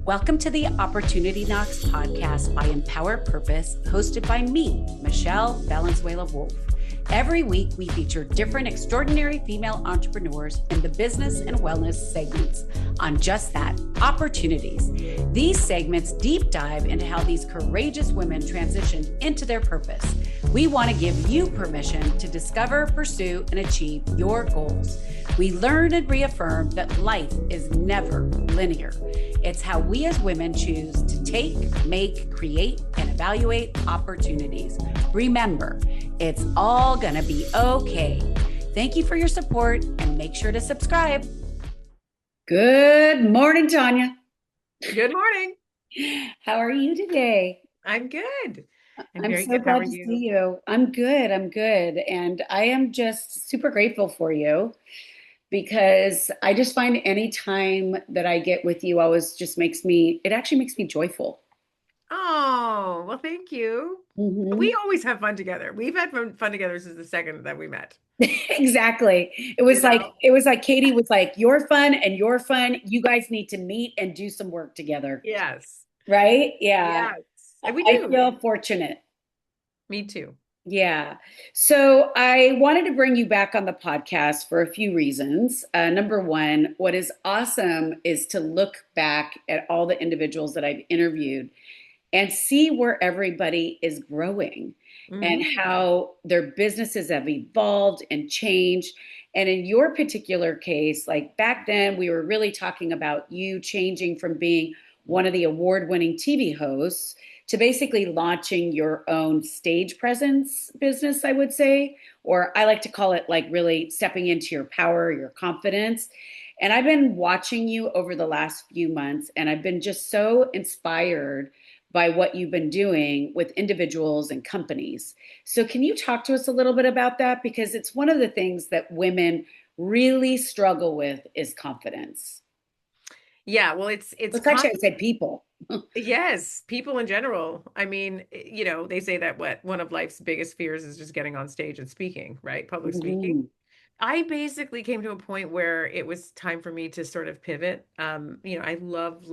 Welcome to the Opportunity Knocks podcast by Empower Purpose, hosted by me, Michelle Valenzuela Wolf. Every week, we feature different extraordinary female entrepreneurs in the business and wellness segments on just that, opportunities. These segments deep dive into how these courageous women transition into their purpose. We want to give you permission to discover, pursue, and achieve your goals. We learn and reaffirm that life is never linear. It's how we as women choose to take, make, create, and evaluate opportunities. Remember, it's all gonna be okay. Thank you for your support and make sure to subscribe. Good morning, Tanya. Good morning. How are you today? I'm good. I'm so glad to see you. I'm good. And I am just super grateful for you because I just find any time that I get with you always just it actually makes me joyful. Oh, well, thank you. Mm-hmm. We always have fun together. We've had fun together since the second that we met. Exactly. It was like Katie was like, you're fun and you're fun. You guys need to meet and do some work together. Yes. Right? Yeah. Yes. And we I do. feel fortunate. Me too. Yeah. So I wanted to bring you back on the podcast for a few reasons. Number one, what is awesome is to look back at all the individuals that I've interviewed and see where everybody is growing and how their businesses have evolved and changed. And in your particular case, like back then, we were really talking about you changing from being one of the award-winning TV hosts to basically launching your own stage presence business, I would say, or I like to call it like really stepping into your power, your confidence. And I've been watching you over the last few months, and I've been just so inspired by what you've been doing with individuals and companies. So can you talk to us a little bit about that? Because it's one of the things that women really struggle with is confidence. Yeah, well, it's Actually, I said people. yes, people in general. I mean, they say that one of life's biggest fears is just getting on stage and speaking, right? Public speaking. Mhm. I basically came to a point where it was time for me to sort of pivot. I loved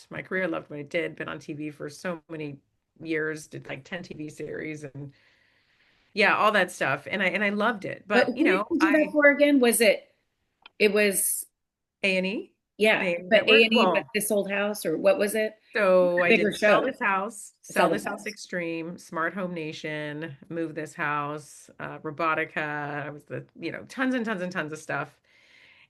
my career, loved what I did, been on TV for so many years, did like 10 TV series and yeah, all that stuff. And I loved it. But But, who did you do that for again? It was, A&E, yeah, A&E but Network. A&E, but Well, This Old House, or what was it? so I Bigger did Sell show. This House, Sell Sell the This House House. Extreme, Smart Home Nation, Move This House, Robotica. I was tons and tons and tons of stuff.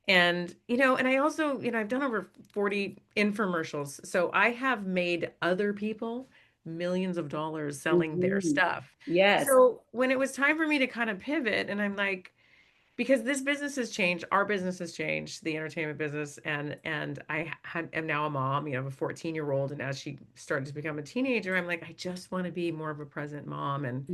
And I also, I've done over 40 infomercials. So I have made other people millions of dollars selling their Mhm. stuff. Yes. So when it was time for me to kind of pivot, and I'm like, because this business has changed, our business has changed, the entertainment business, and am now a mom, of a 14-year-old, and as she started to become a teenager, I'm like, I just want to be more of a present mom, and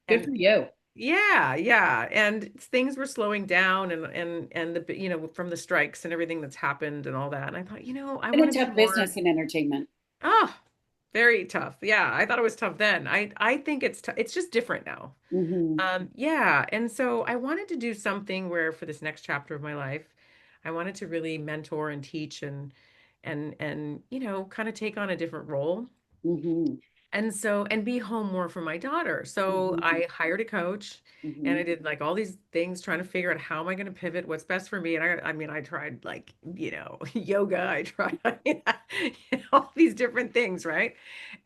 Good for and you. yeah, yeah. And things were slowing down and the from the strikes and everything that's happened and all that. And I thought, I Been want a to do tough more. business in entertainment. Oh, very tough. Yeah, I thought it was tough then. I think it's just different now. Hmm. Yeah, and so I wanted to do something where for this next chapter of my life, I wanted to really mentor and teach and kind of take on a different role. Hmm. And be home more for my daughter. So Hmm. I hired a coach and I Hmm. did like all these things trying to figure out how am I going to pivot, what's best for me. And I mean, I tried like, yoga, I tried all these different things, right?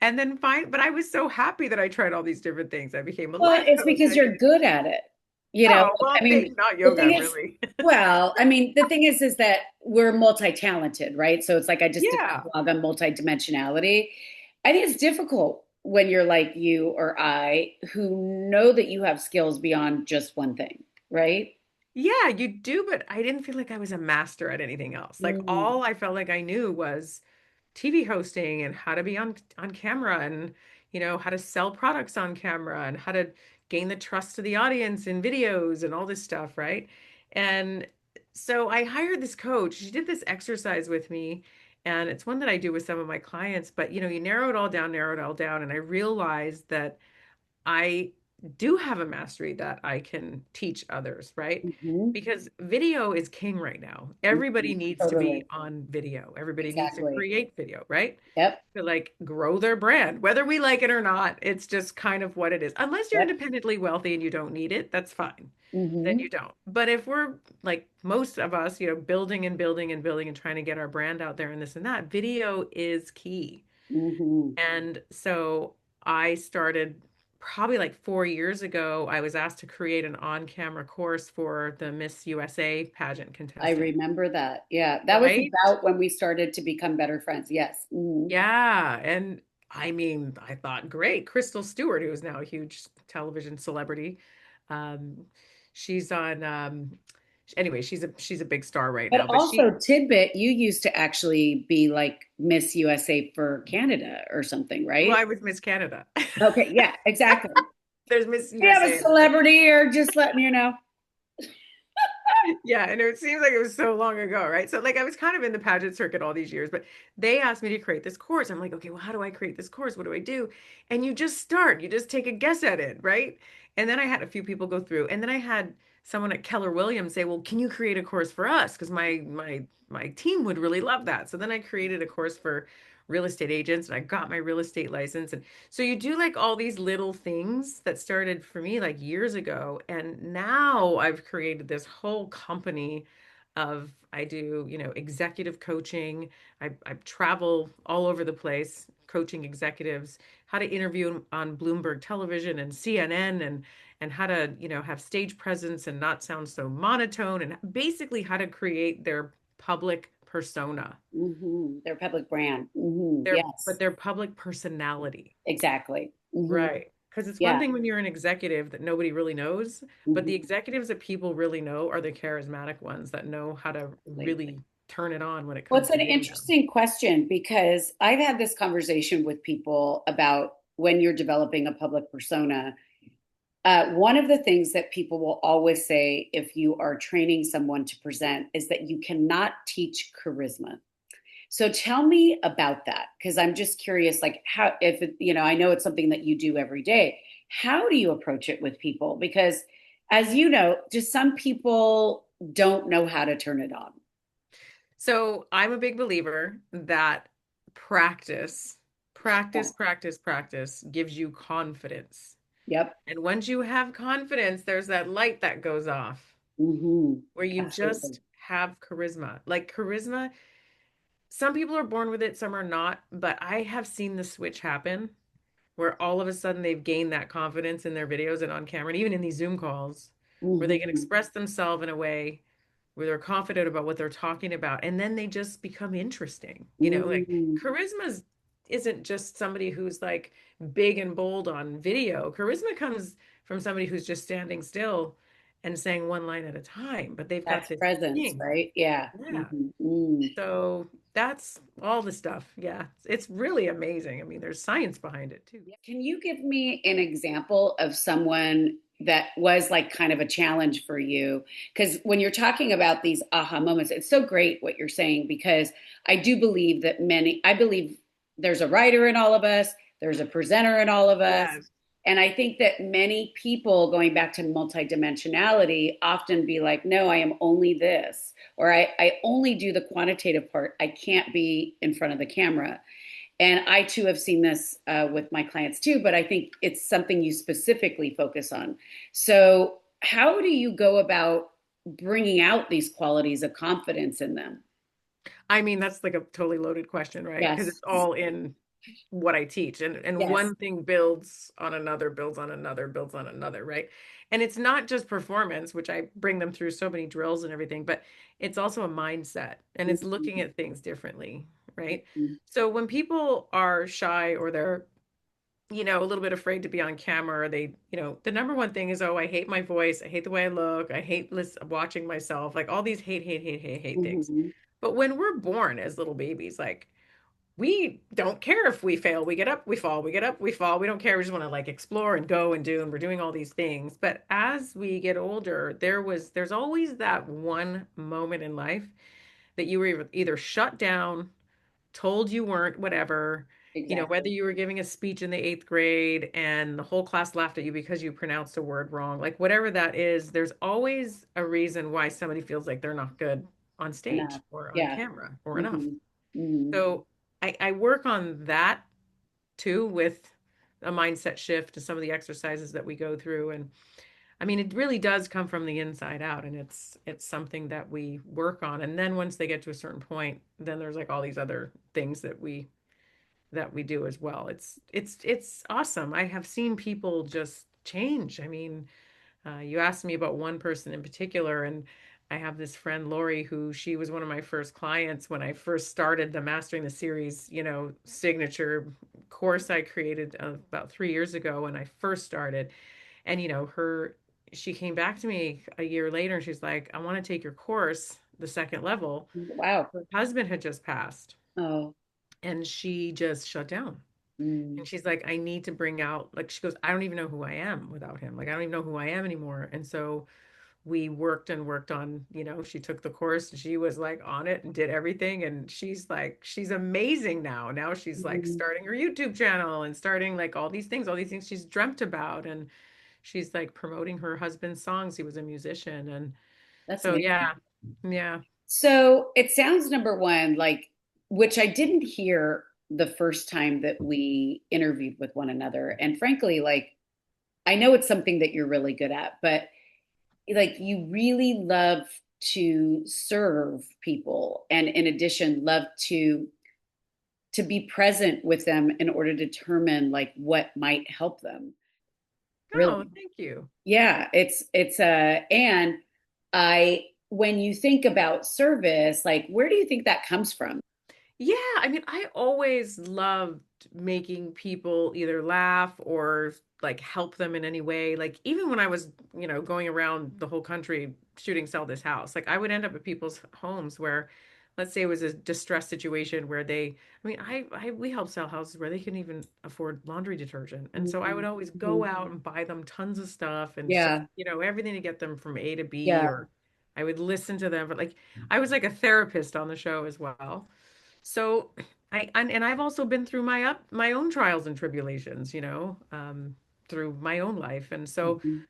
And then but I was so happy that I tried all these different things. I became a Well, life it's coach. because you're good at it. You know, Oh, I well, mean, thanks, not the yoga, thing is, really. the thing is that we're multi-talented, right? So it's like I just did a Yeah. blog on multi-dimensionality. I think it's difficult when you're like you or I, who know that you have skills beyond just one thing, right? Yeah, you do, but I didn't feel like I was a master at anything else. Like Mm. all I felt like I knew was TV hosting and how to be on camera and how to sell products on camera and how to gain the trust of the audience in videos and all this stuff, right? And so I hired this coach. She did this exercise with me, and it's one that I do with some of my clients, but you narrow it all down, and I realized that I do have a mastery that I can teach others, right? Hmm. Because video is king right now. Everybody needs to be Totally. on video. Everybody needs to Exactly. create video, right? Yep. To like grow their brand, whether we like it or not. It's just kind of what it is. Unless you're Yep. independently wealthy and you don't need it, that's fine. Then Hmm. you don't. But if we're like most of us, building and building and building and trying to get our brand out there and this and that, video is key. Hmm. And so I started probably like 4 years ago. I was asked to create an on-camera course for the Miss USA pageant I contestant, remember that. Yeah. That was right? about when we started to become better friends. Yes. Hmm. Yeah. And I mean, I thought, great. Crystal Stewart, who is now a huge television celebrity. Um, she's on anyway, she's a big star right But now. But also, Tidbit, you used to actually be like Miss USA for Canada or something, well, right? I was Miss Canada. Okay. Yeah, exactly. There's Miss We have a USA. celebrity or just letting you know. Yeah, and it seems like it was so long ago, right? So like I was kind of in the pageant circuit all these years, but they asked me to create this course. I'm like, okay, well, how do I create this course? What do I do? And you just start, you just take a guess at it, right? And then I had a few people go through, and then I had someone at Keller Williams say, well, can you create a course for us? Because my team would really love that. So then I created a course for real estate agents and I got my real estate license. And so you do like all these little things that started for me like years ago. And now I've created this whole company of I do, executive coaching. I travel all over the place coaching executives, how to interview on Bloomberg television and CNN and how to, have stage presence and not sound so monotone and basically how to create their public persona, Their public brand. Yes, their public personality. exactly. Right. Because it's one Yeah. thing when you're an executive that nobody really knows, but the Hmm. executives that people really know are the charismatic ones that know how to really turn it on when it Well, comes it's to an getting them. interesting question because I've had this conversation with people about when you're developing a public persona. One of the things that people will always say if you are training someone to present is that you cannot teach charisma. So tell me about that because I'm just curious, like how, if it, I know it's something that you do every day. How do you approach it with people? Because as you know, just some people don't know how to turn it on. So I'm a big believer that practice, Yeah. practice, practice, practice gives you confidence. Yep. And once you have confidence, there's that light that goes off where you Absolutely. just have charisma. Like charisma, some people are born with it, some are not, but I have seen the switch happen where all of a sudden they've gained that confidence in their videos and on camera, and even in these Zoom calls, where they can Hmm. express themselves in a way where they're confident about what they're talking about, and then they just become interesting. Like Mm. charisma isn't just somebody who's like big and bold on video. Charisma comes from somebody who's just standing still and saying one line at a time, but they've got That's this presence, thing. right? Yeah. Yeah. Mm. So that's all the stuff. Yeah. It's really amazing. I mean, there's science behind it too. Can you give me an example of someone that was like kind of a challenge for you? Because when you're talking about these aha moments, it's so great what you're saying because I do believe that I believe there's a writer in all of us, there's a presenter in all of us. Yes. And I think that many people, going back to multidimensionality, often be like, no, I am only this, or I only do the quantitative part. I can't be in front of the camera. And I too have seen this with my clients too, but I think it's something you specifically focus on. So, how do you go about bringing out these qualities of confidence in them? I mean, that's like a totally loaded question, right? Because Yes, it's all in what I teach. And yes. one thing builds on another, builds on another, right? And it's not just performance, which I bring them through so many drills and everything, but it's also a mindset and it's looking Mhm, at things differently, right? mhm, So when people are shy or they're a little bit afraid to be on camera. The number one thing is, oh, I hate my voice. I hate the way I look. I hate watching myself. Like all these hate, hate, hate, hate, hate things. mhm, But when we're born as little babies, like we don't care if we fail. We get up, we fall, we get up, we fall. We don't care. We just want to like explore and go and do, and we're doing all these things. But as we get older, there's always that one moment in life that you were either shut down, told you weren't, whatever, whether Exactly. you were giving a speech in the eighth grade and the whole class laughed at you because you pronounced a word wrong, like whatever that is, there's always a reason why somebody feels like they're not good on Enough. stage or on Yeah. camera or enough. Hmm. Hmm. So I work on that too with a mindset shift to some of the exercises that we go through. And I mean, it really does come from the inside out, and it's something that we work on. And then once they get to a certain point, then there's like all these other things that we do as well. It's awesome. I have seen people just change. I mean, you asked me about one person in particular, and I have this friend Lori who she was one of my first clients when I first started the Mastering the Series, signature course I created about 3 years ago when I first started. And she came back to me a year later and she's like, I want to take your course, the second level. Wow. Her husband had just passed Oh. and she just shut down. Mm. And she's like, I need to bring out, like, she goes, I don't even know who I am without him. Like, I don't even know who I am anymore. And so we worked and worked on, she took the course and she was like on it and did everything. And she's like, she's amazing now. Now she's like Mhm. starting her YouTube channel and starting like all these things she's dreamt about. And she's like promoting her husband's songs. He was a musician. And That's so, amazing. yeah, yeah. So it sounds number one, like, which I didn't hear the first time that we interviewed with one another. And frankly, like, I know it's something that you're really good at, but like, you really love to serve people. And in addition, love to be present with them in order to determine like what might help them. Oh, Really. thank you. Yeah, and I when you think about service, like where do you think that comes from? Yeah, I mean, I always loved making people either laugh or like help them in any way. Like even when I was, going around the whole country shooting Sell This House, like I would end up at people's homes where, let's say it was a distress situation where I mean, we help sell houses where they couldn't even afford laundry detergent. And so I would Mhm. always go Mhm. out and buy them tons of stuff and just, Yeah, everything to get them from A to B, yeah. or I would listen to them. But like I was like a therapist on the show as well. So and I've also been through my own trials and tribulations, through my own life. And so Mhm.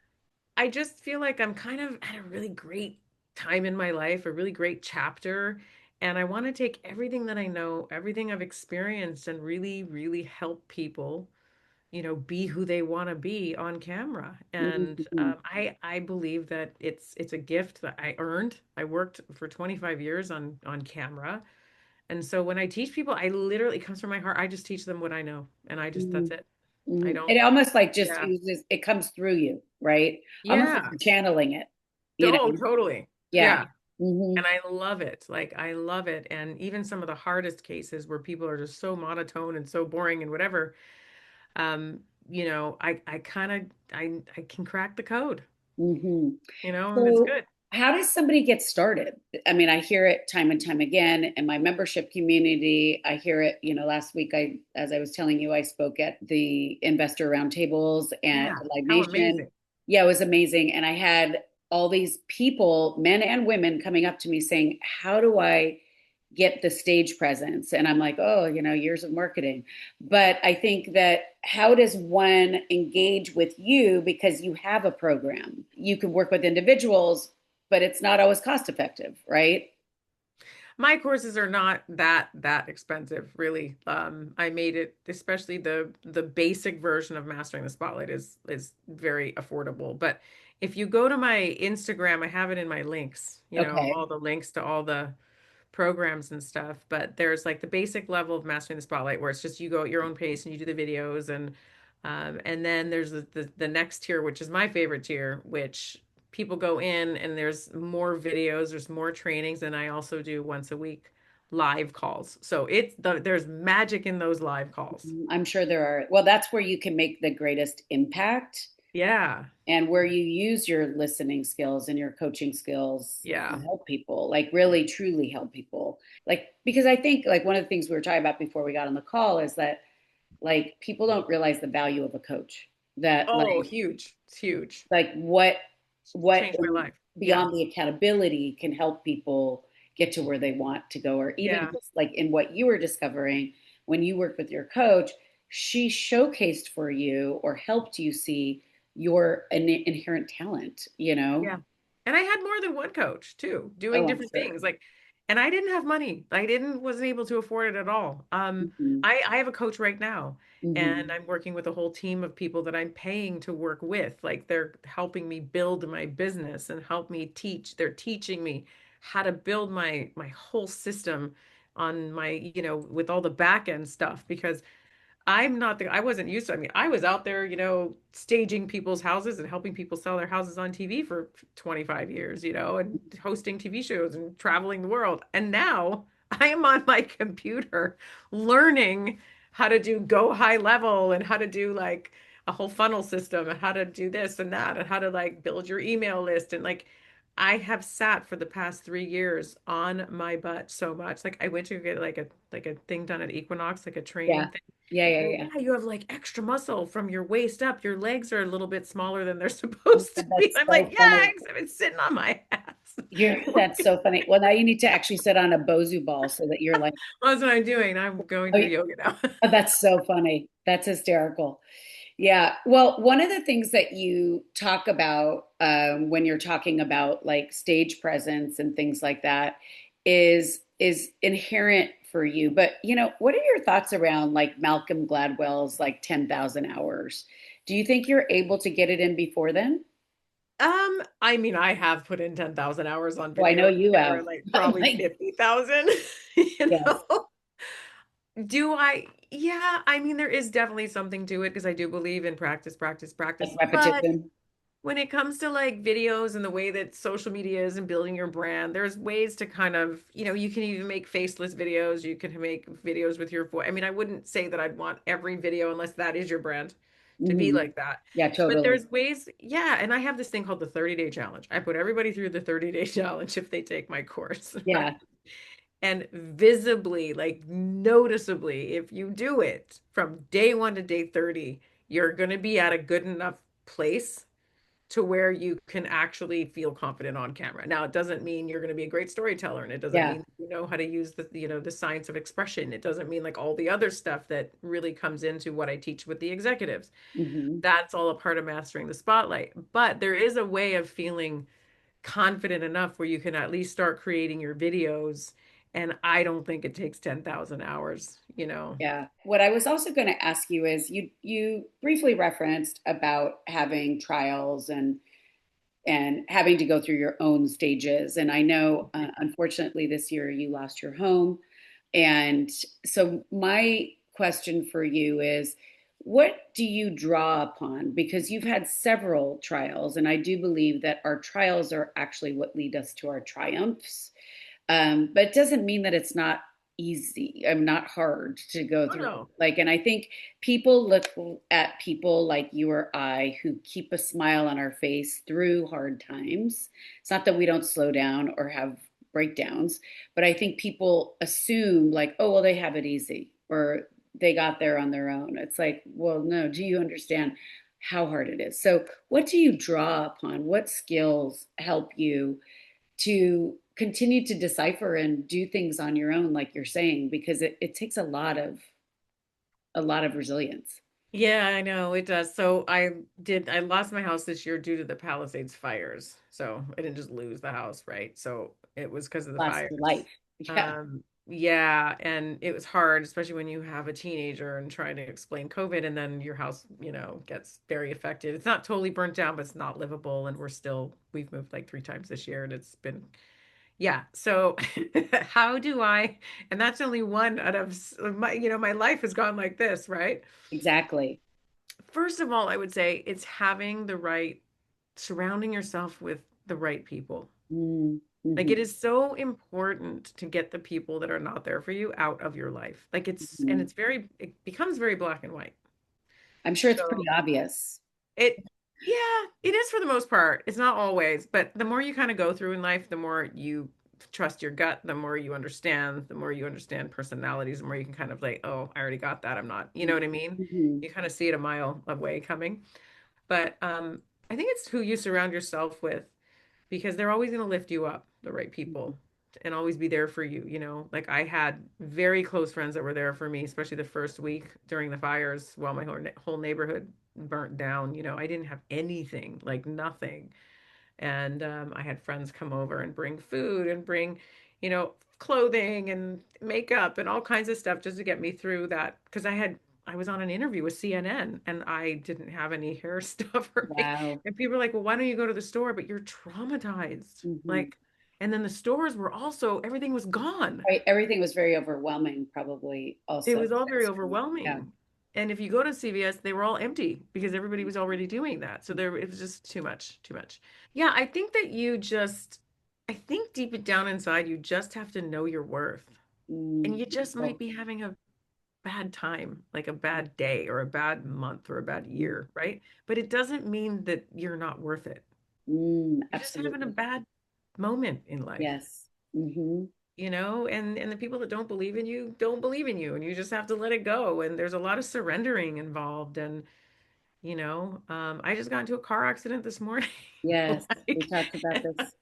I just feel like I'm kind of at a really great time in my life, a really great chapter. And I want to take everything that I know, everything I've experienced, and really, really help people, be who they want to be on camera. And Mhm. I believe that it's a gift that I earned. I worked for 25 years on camera, and so when I teach people, I literally, it comes from my heart. I just teach them what I know. And that's Mhm. it. I Mhm. don't, It almost like just yeah. oozes, it comes through you, right? Almost like Yeah. you're channeling it, you Oh, know? totally. Yeah. Yeah. Hmm. And I love it. Like, I love it. And even some of the hardest cases where people are just so monotone and so boring and whatever, I kind of, I can crack the code, Hmm. and it's So, good. how does somebody get started? I mean, I hear it time and time again in my membership community. I hear it, last week as I was telling you, I spoke at the investor roundtables and Yeah. Live How Nation. amazing. Yeah, it was amazing. And I had all these people, men and women, coming up to me saying, how do I get the stage presence? And I'm like, oh, years of marketing. But I think that how does one engage with you, because you have a program? You can work with individuals, but it's not always cost effective, right? My courses are not that expensive, really. I made it, especially the basic version of Mastering the Spotlight is very affordable. But if you go to my Instagram, I have it in my links, Okay. all the links to all the programs and stuff. But there's like the basic level of Mastering the Spotlight where it's just you go at your own pace and you do the videos, and then there's the next tier, which is my favorite tier, which people go in and there's more videos, there's more trainings, and I also do once a week live calls. So there's magic in those live calls. I'm sure there are. Well, that's where you can make the greatest impact Yeah. and where you use your listening skills and your coaching skills to Yeah. help people, like really truly help people. Like, because I think like one of the things we were talking about before we got on the call is that like people don't realize the value of a coach, that Oh, huge. It's huge. like what Changed my life. Yeah. beyond the accountability can help people get to where they want to go, or even Yeah. just like in what you were discovering, when you worked with your coach, she showcased for you or helped you see your inherent talent, you know? Yeah. And I had more than one coach too, doing Oh, I'm different sure. things. Like, and I didn't have money. I didn't wasn't able to afford it at all. Hmm. I have a coach right now, and Hmm. I'm working with a whole team of people that I'm paying to work with. Like they're helping me build my business and help me teach. They're teaching me how to build my whole system on my, with all the back end stuff because I wasn't used to, I mean, I was out there, staging people's houses and helping people sell their houses on TV for 25 years, and hosting TV shows and traveling the world. And now I am on my computer learning how to do go high level and how to do like a whole funnel system and how to do this and that and how to like build your email list. And like, I have sat for the past 3 years on my butt so much. Like I went to get like a thing done at Equinox, like a Yeah. training thing. Yeah. Yeah. They're like, Yeah. yeah, you have like extra muscle from your waist up. Your legs are a little bit smaller than they're supposed to be. That's I'm like, so yeah, funny. I've been sitting on my ass. That's so funny. Well, now you need to actually sit on a Bozu ball so that you're like, That's what I'm doing. I'm going oh, through yeah, yoga now. that's so funny. That's hysterical. Yeah. Well, one of the things that you talk about when you're talking about like stage presence and things like that is inherent for you. But what are your thoughts around like Malcolm Gladwell's like 10,000 hours? Do you think you're able to get it in before then? I mean, I have put in 10,000 hours on Oh, I know video. you There are have. like I'm probably like, 50,000, you yes, know? Do I? Yeah, I mean, there is definitely something to it because I do believe in practice, practice, like practice. But repetition. when it comes to like videos and the way that social media is and building your brand, there's ways to kind of, you can even make faceless videos. You can make videos with your voice. I mean, I wouldn't say that I'd want every video unless that is your brand to be Hmm. like that. Yeah, But totally. there's ways, yeah. And I have this thing called the 30-day challenge. I put everybody through the 30-day challenge if they take my course, right? Yeah, And visibly, like noticeably, if you do it from day one to day 30, you're going to be at a good enough place to where you can actually feel confident on camera. Now, it doesn't mean you're going to be a great storyteller, and it doesn't yeah. mean you know how to use the science of expression. It doesn't mean like all the other stuff that really comes into what I teach with the executives. Hmm. That's all a part of mastering the spotlight. But there is a way of feeling confident enough where you can at least start creating your videos. And I don't think it takes 10,000 hours, you know. Yeah. What I was also going to ask you is you briefly referenced about having trials and having to go through your own stages. And I know, unfortunately, this year you lost your home. And so my question for you is, what do you draw upon? Because you've had several trials, and I do believe that our trials are actually what lead us to our triumphs. But it doesn't mean that it's not easy. I'm not hard to go Oh through. no. Like, and I think people look at people like you or I who keep a smile on our face through hard times. It's not that we don't slow down or have breakdowns, but I think people assume like, oh, well, they have it easy or they got there on their own. It's like, well, no, do you understand how hard it is? So, what do you draw upon? What skills help you to continue to decipher and do things on your own, like you're saying, because it takes a lot of resilience. Yeah, I know it does. So I lost my house this year due to the Palisades fires. So I didn't just lose the house, right? So it was because of the Lost fires. life. Yeah, Yeah, and it was hard, especially when you have a teenager and trying to explain COVID and then your house, gets very affected. It's not totally burnt down, but it's not livable. And we've moved like 3 times this year and it's been, yeah. So how do I, and that's only one out of my, my life has gone like this, right? exactly. First of all, I would say it's surrounding yourself with the right people. Like it Mm-hmm. is so important to get the people that are not there for you out of your life. Like Hmm. it becomes very black and white. I'm sure it's pretty So obvious. it, yeah, it is for the most part. It's not always, but the more you kind of go through in life, the more you trust your gut, the more you understand personalities, the more you can kind of like, oh, I already got that. I'm not, you know what I mean? Hmm. You kind of see it a mile away coming. But I think it's who you surround yourself with because they're always going to lift you up, the right people. and always be there for you, Like I had very close friends that were there for me, especially the first week during the fires while my whole neighborhood burnt down. I didn't have anything, like nothing. And I had friends come over and bring food and bring, clothing and makeup and all kinds of stuff just to get me through that. Because I was on an interview with CNN and I didn't have any hair stuff. Wow. And people were like, well, why don't you go to the store? But you're traumatized. Hmm. Like, and then the stores were also, everything was gone. Right. Everything was very overwhelming, probably It also. was all very Yeah. overwhelming. And if you go to CVS, they were all empty because everybody was already doing that. So it was just too much, too much. Yeah, I think that I think deep down inside, you just have to know your worth. And you just might Beautiful. be having a bad time, like a bad day or a bad month or a bad year, right? But it doesn't mean that you're not worth it. You're just having a Absolutely. bad moment in life, Yes. Hmm. And the people that don't believe in you don't believe in you, and you just have to let it go. And there's a lot of surrendering involved. And I just got into a car accident this morning. Yes. We Like, talked about this.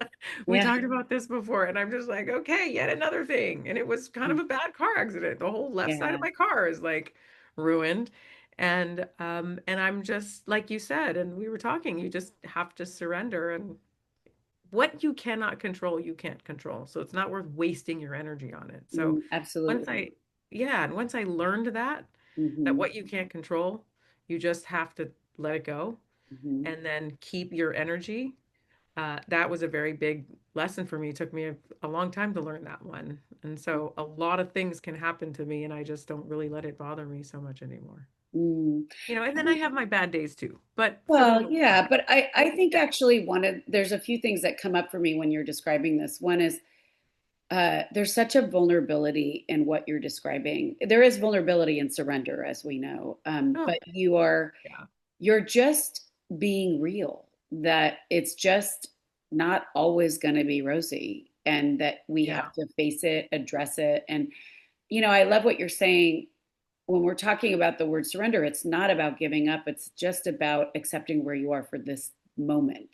we Yeah. talked about this before, and I'm just like, okay, yet another thing. And it was kind of a bad car accident. The whole left side of Yeah. my car is like ruined. And I'm just like you said, and we were talking, you just have to surrender, and what you cannot control, you can't control. So it's not worth wasting your energy on it. So once Absolutely. I, yeah, and once I learned that Hmm. what you can't control, you just have to let it go Hmm. and then keep your energy. That was a very big lesson for me. It took me a long time to learn that one. And so a lot of things can happen to me, and I just don't really let it bother me so much anymore. Mm. And then I have my bad days too, but for the Well, most yeah, part, but I think yeah. actually there's a few things that come up for me when you're describing this. One is there's such a vulnerability in what you're describing. There is vulnerability in surrender, as we know, Oh, but yeah. you're just being real. That it's just not always going to be rosy, and that we have Yeah. to face it, address it, and I love what you're saying when we're talking about the word surrender. It's not about giving up. It's just about accepting where you are for this moment.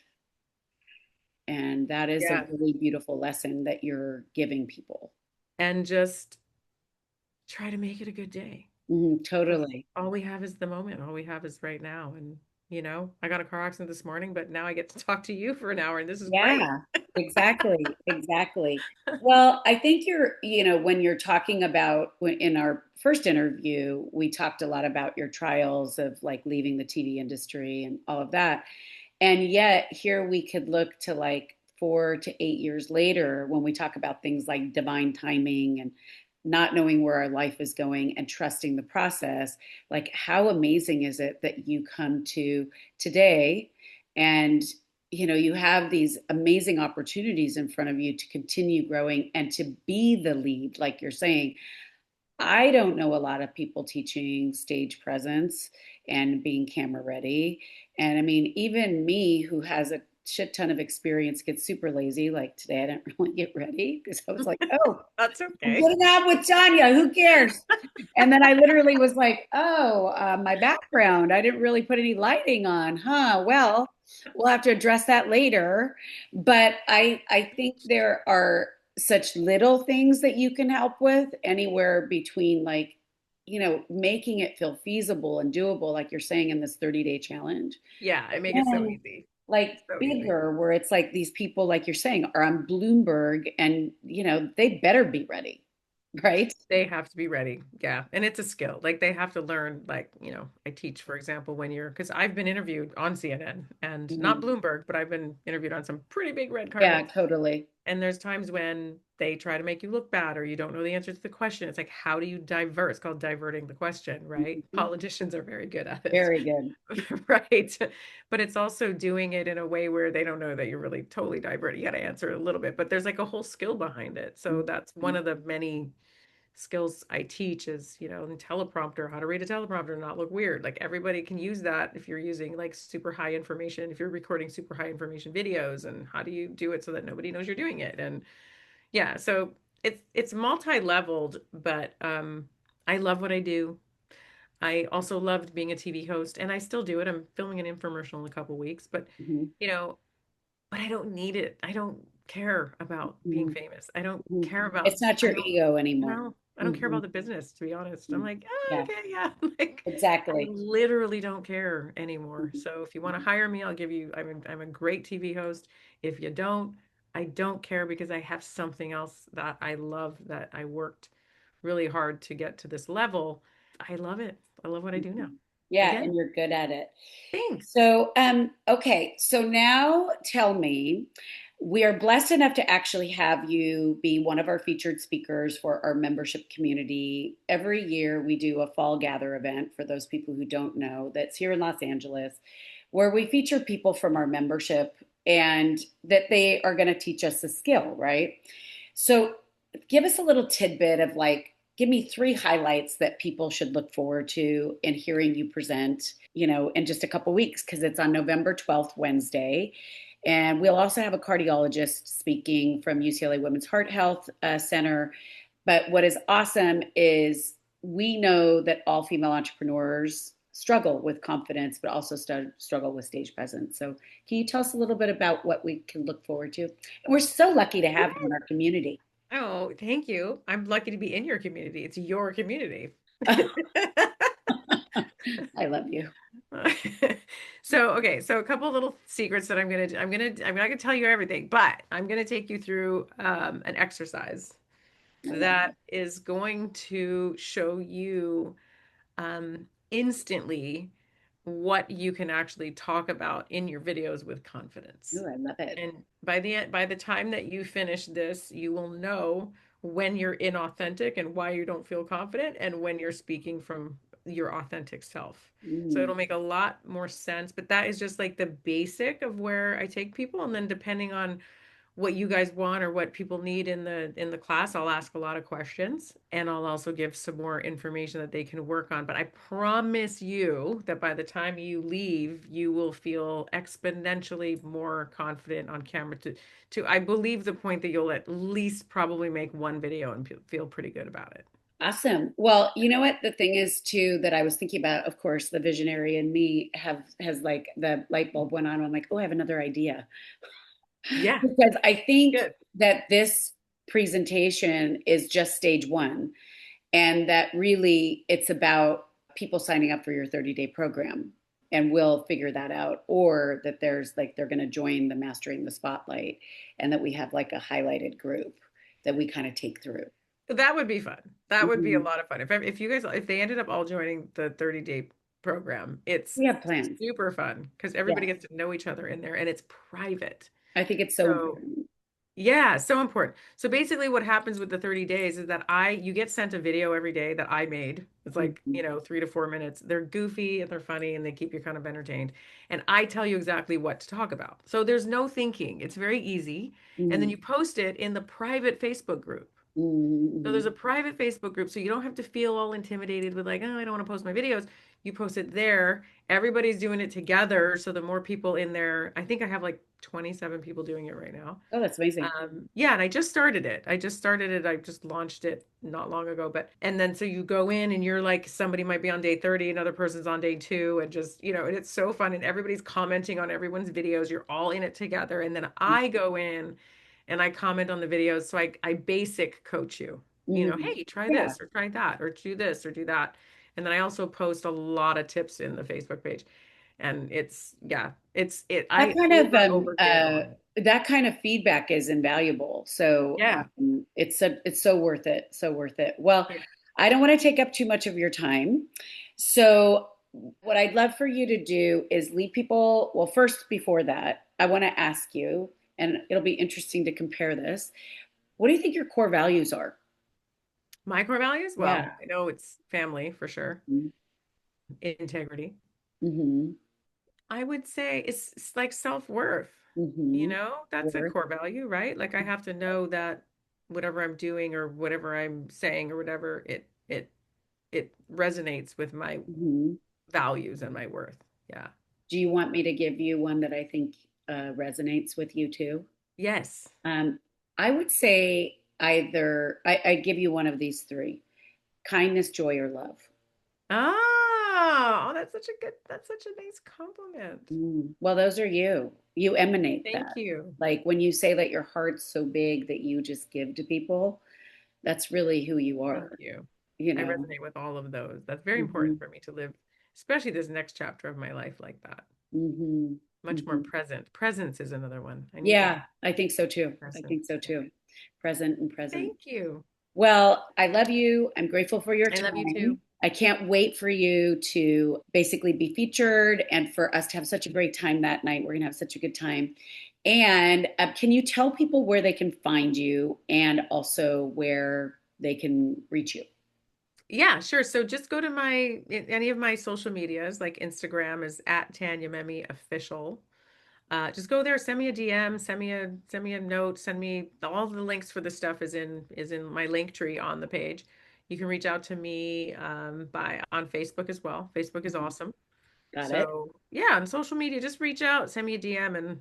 And that is a Yeah. really beautiful lesson that you're giving people. And just try to make it a good day. Because Totally. all we have is the moment. All we have is right now. And, I got a car accident this morning, but now I get to talk to you for an hour, and this is great. Yeah, exactly. Exactly. Well, I think when you're talking about in our first interview, we talked a lot about your trials of like leaving the TV industry and all of that. And yet, here we could look to like 4 to 8 years later when we talk about things like divine timing and not knowing where our life is going and trusting the process. Like, how amazing is it that you come to today and you have these amazing opportunities in front of you to continue growing and to be the lead, like you're saying. I don't know a lot of people teaching stage presence and being camera ready. And I mean, even me, who has a shit ton of experience, gets super lazy. Like today, I didn't really get ready because I was like, oh, That's I'm okay. getting out with Tanya. Who cares? And then I literally was like, oh, my background, I didn't really put any lighting on, huh? Well, we'll have to address that later. But I think there are such little things that you can help with, anywhere between like, making it feel feasible and doable, like you're saying in this 30-day challenge. Yeah, I But make it so then easy. like So easy. bigger, where it's like these people, like you're saying, are on Bloomberg and, they better be ready, right? They have to be ready. Yeah. And it's a skill. Like they have to learn, like, I teach, for example, because I've been interviewed on CNN and not Mhm. Bloomberg, but I've been interviewed on some pretty big red Yeah, carpets. totally. And there's times when they try to make you look bad or you don't know the answer to the question. It's like, how do you divert? It's called diverting the question, right? Mhm. Politicians are very good at it. Very good. Right. But it's also doing it in a way where they don't know that you're really totally diverting. You got to answer it a little bit, but there's like a whole skill behind it. So that's one Mhm. of the many skills I teach is, in teleprompter, how to read a teleprompter and not look weird. Like everybody can use that if you're using like super high information, if you're recording super high information videos, and how do you do it so that nobody knows you're doing it? And yeah, so it's multi-leveled, but I love what I do. I also loved being a TV host, and I still do it. I'm filming an infomercial in a couple weeks, but Mhm. you know, but I don't need it. I don't care about being Mhm. famous. I don't Mhm. care about, It's not I your don't, ego I anymore. don't, I don't care Mhm. about the business, to be honest. I'm Mhm. like, oh, Yeah, okay, yeah. Like, I exactly. literally don't care anymore. Mhm. So if you want to Mhm. hire me, I'll give you, I'm a great TV host. If you don't, I don't care because I have something else that I love that I worked really hard to get to this level. I love it. I love what I do now. Mhm. Yeah, Again, and you're good at it. thanks. So, okay, so now tell me, we are blessed enough to actually have you be one of our featured speakers for our membership community. Every year we do a fall gather event for those people who don't know that's here in Los Angeles, where we feature people from our membership and that they are going to teach us a skill, right? So, give us a little tidbit of like, give me three highlights that people should look forward to in hearing you present, in just a couple weeks, because it's on November 12th, Wednesday. And we'll also have a cardiologist speaking from UCLA Women's Heart Health Center. But what is awesome is we know that all female entrepreneurs struggle with confidence, but also struggle with stage presence. So, can you tell us a little bit about what we can look forward to? And we're so lucky to have you in our community. Oh, thank you. I'm lucky to be in your community. It's your community. I love you. So, okay, so a couple little secrets that I'm not gonna tell you everything, but I'm gonna take you through an exercise I love that is going to show you instantly what you can actually talk about in your videos with it. confidence. Ooh, I love it. And by the time that you finish this, you will know when you're inauthentic and why you don't feel confident and when you're speaking from your authentic self. So Mm. it'll make a lot more sense, but that is just like the basic of where I take people, and then depending on what you guys want or what people need in the class, I'll ask a lot of questions and I'll also give some more information that they can work on. But I promise you that by the time you leave, you will feel exponentially more confident on camera to I believe the point that you'll at least probably make one video and feel pretty good about it. Awesome. Well, you know what? The thing is too that I was thinking about, of course, the visionary in me has like the light bulb went on. I'm like, oh, I have another idea. Yeah, Because I think good. that this presentation is just stage one, and that really it's about people signing up for your 30-day program. And we'll figure that out. Or that there's like they're going to join the Mastering the Spotlight, and that we have like a highlighted group that we kind of take through. That would be fun. That would be a Mhm. lot of fun. If you guys if they ended up all joining the 30-day program, it's We have plans. super fun because everybody Yeah. gets to know each other in there and it's private. I think it's so So important. yeah, so important. So basically what happens with the 30 days is that you get sent a video every day that I made. It's like, Mhm. 3 to 4 minutes. They're goofy and they're funny and they keep you kind of entertained. And I tell you exactly what to talk about. So there's no thinking. It's very easy. And then Mhm. you post it in the private Facebook group. So Mhm. there's a private Facebook group, so you don't have to feel all intimidated with like, oh, I don't want to post my videos. You post it there. Everybody's doing it together. So the more people in there, I think I have like 27 people doing it right now. Oh, that's amazing. Yeah, and I just started it. I just started it. I just launched it not long ago. But and then so you go in and you're like somebody might be on day 30, another person's on day two, and just, and it's so fun. And everybody's commenting on everyone's videos. You're all in it together. And then I go in and I comment on the videos. So I basic coach you, Mhm. hey, try Yeah. this or try that, or do this or do that. And then I also post a lot of tips in the Facebook page. And yeah, That I kind of overgive on it. that kind of feedback is invaluable. So Yeah. it's so worth it. So worth it. Well, Yeah. I don't want to take up too much of your time. So what I'd love for you to do is leave people. Well, first, before that, I want to ask you, and it'll be interesting to compare this. What do you think your core values are? My core values? Yeah. Well, I know it's family for sure, integrity. Mm-hmm. I would say it's like self-worth. Mm-hmm. That's a Worth. core value, right? Like I have to know that whatever I'm doing or whatever I'm saying or whatever, it resonates with my Mm-hmm. values and my worth. Yeah. Do you want me to give you one that I think resonates with you too? Yes. Um, I would say I give you one of these three: kindness, joy, or love. Ah, Oh, that's such a nice compliment. Well, those are you. You emanate Thank that. you. Like when you say that your heart's so big that you just give to people, that's really who you Thank are, you. you I know? resonate with all of those. That's very important Hmm. for me to live, especially this next chapter of my life like that. Hmm. Much more Hmm. present. Presence is another one. I need to be Yeah, I think so too. I present. think so Yeah. too. Present and present. Thank you. Well, I love you. I'm grateful for your I love you time. too. I can't wait for you to basically be featured and for us to have such a great time that night. We're going to have such a good time. And can you tell people where they can find you and also where they can reach you? Yeah, sure. So just go to any of my social medias, like Instagram is at Tanya Memme official. Just go there, send me a DM, send me a note, send me all the links for the stuff is in my link tree on the page. You can reach out to me by on Facebook as well. Facebook is awesome. Got it. So yeah, on social media, just reach out, send me a DM and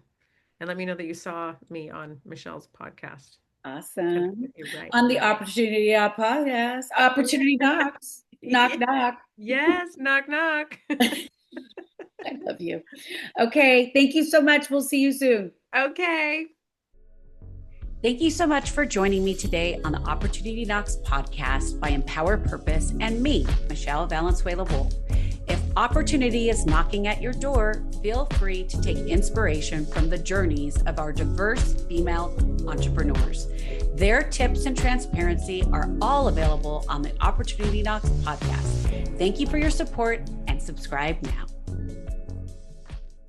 let me know that you saw me on Michelle's podcast. Connect with Awesome. you right On the now. Opportunity podcast, Opportunity Knocks. Knock, Yeah. knock. Yes, knock knock. I love you. Okay. Thank you so much. We'll see you soon. Okay. Thank you so much for joining me today on the Opportunity Knocks podcast by Empower Purpose and me, Michelle Valenzuela Wolf. If opportunity is knocking at your door, feel free to take inspiration from the journeys of our diverse female entrepreneurs. Their tips and transparency are all available on the Opportunity Knocks podcast. Thank you for your support and subscribe now.